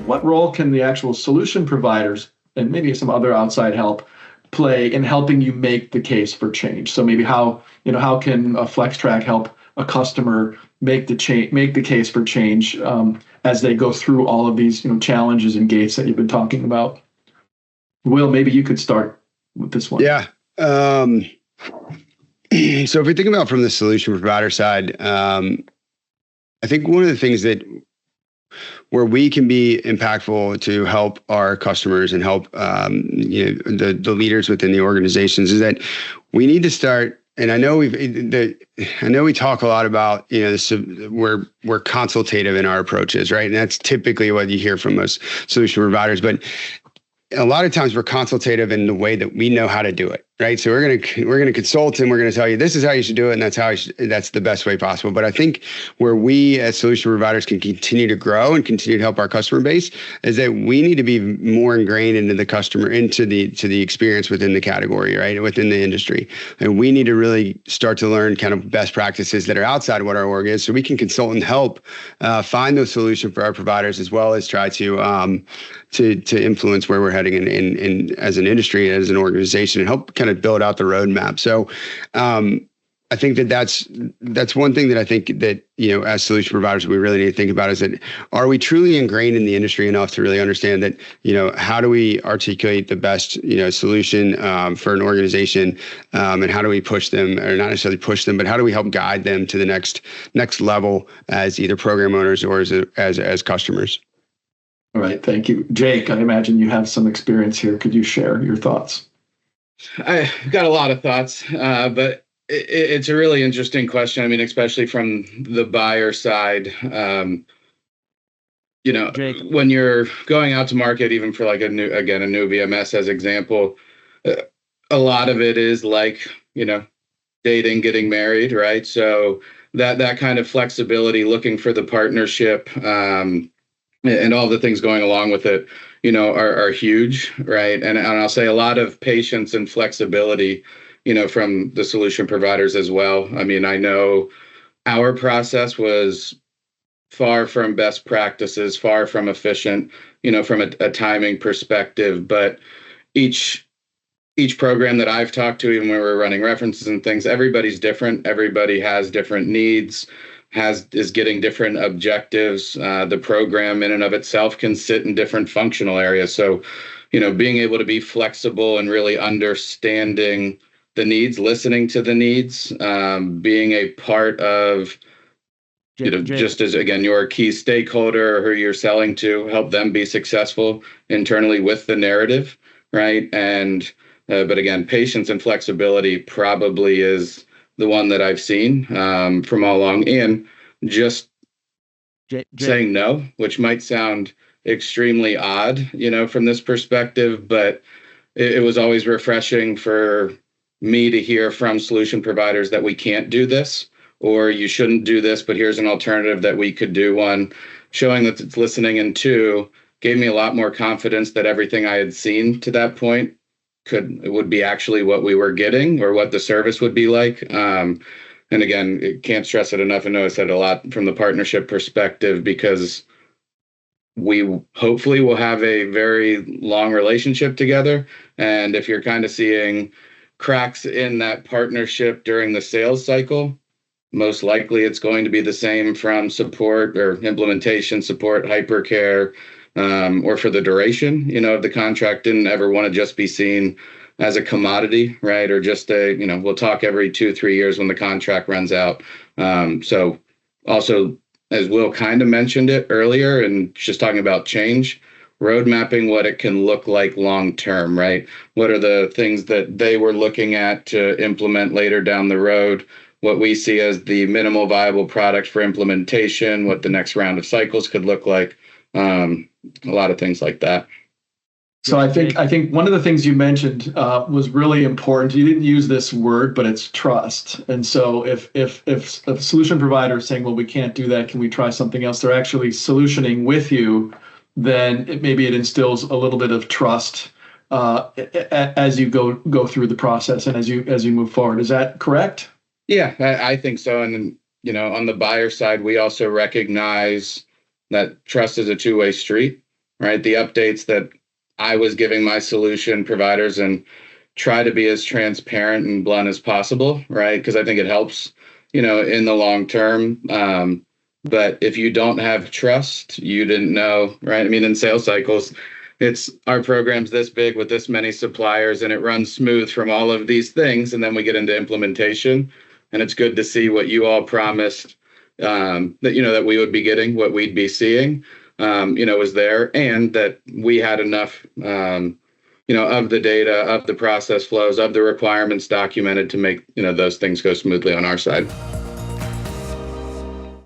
what role can the actual solution providers and maybe some other outside help play in helping you make the case for change? So maybe how can a Flextrack help a customer make the case for change as they go through all of these challenges and gates that you've been talking about? Will, maybe you could start with this one. Yeah. So if we think about from the solution provider side, I think one of the things where we can be impactful to help our customers and help the leaders within the organizations is that we need to start. And I know we talk a lot about we're consultative in our approaches, right? And that's typically what you hear from most solution providers, but a lot of times we're consultative in the way that we know how to do it, right? So we're gonna consult and we're gonna tell you this is how you should do it, and that's the best way possible. But I think where we as solution providers can continue to grow and continue to help our customer base is that we need to be more ingrained into the customer, into the experience within the category, right, within the industry, and we need to really start to learn kind of best practices that are outside of what our org is, so we can consult and help find those solutions for our providers, as well as try to influence where we're heading in as an industry, as an organization, and help kind of build out the roadmap. So I think that's one thing that I think that, as solution providers, we really need to think about is that, are we truly ingrained in the industry enough to really understand that, how do we articulate the best, solution for an organization, and how do we push them, or not necessarily push them, but how do we help guide them to the next level as either program owners or as customers? All right. Thank you. Jake, I imagine you have some experience here. Could you share your thoughts? I've got a lot of thoughts, but it's a really interesting question. I mean, especially from the buyer side, Jake, when you're going out to market, even for like a new VMS as example, a lot of it is like, dating, getting married, right? So that kind of flexibility, looking for the partnership, and all the things going along with it, are huge, right? And I'll say a lot of patience and flexibility, from the solution providers as well. I mean, I know our process was far from best practices, far from efficient, from a timing perspective, but each program that I've talked to, even when we're running references and things, everybody's different. Everybody has different needs, is getting different objectives. The program in and of itself can sit in different functional areas. So, being able to be flexible and really understanding the needs, listening to the needs, being a part of, just as, again, you're a key stakeholder who you're selling to, help them be successful internally with the narrative, right? And, but again, patience and flexibility probably is the one that I've seen from all along, and just saying no, which might sound extremely odd, from this perspective, but it was always refreshing for me to hear from solution providers that we can't do this, or you shouldn't do this, but here's an alternative that we could do. One, showing that it's listening, and two, gave me a lot more confidence that everything I had seen to that point would be actually what we were getting, or what the service would be like. And again, can't stress it enough. I know I said a lot from the partnership perspective, because we hopefully will have a very long relationship together. And if you're kind of seeing cracks in that partnership during the sales cycle, most likely it's going to be the same from support or implementation support, hypercare, or for the duration, of the contract. Didn't ever want to just be seen as a commodity, right? Or just we'll talk every 2-3 years when the contract runs out. So also, as Will kind of mentioned it earlier, and just talking about change, road mapping what it can look like long term, right? What are the things that they were looking at to implement later down the road? What we see as the minimal viable product for implementation, what the next round of cycles could look like. A lot of things like that. So I think one of the things you mentioned was really important. You didn't use this word, but it's trust. And so if a solution provider is saying, well, we can't do that, can we try something else? They're actually solutioning with you. Then maybe it instills a little bit of trust as you go through the process and as you move forward. Is that correct? Yeah, I think so. And on the buyer side, we also recognize that trust is a two-way street, right? The updates that I was giving my solution providers, and try to be as transparent and blunt as possible, right? Because I think it helps, in the long term. But if you don't have trust, you didn't know, right? I mean, in sales cycles, it's our program's this big with this many suppliers and it runs smooth from all of these things. And then we get into implementation, and it's good to see what you all promised, that we would be getting, what we'd be seeing, was there, and that we had enough, of the data, of the process flows, of the requirements documented to make, those things go smoothly on our side.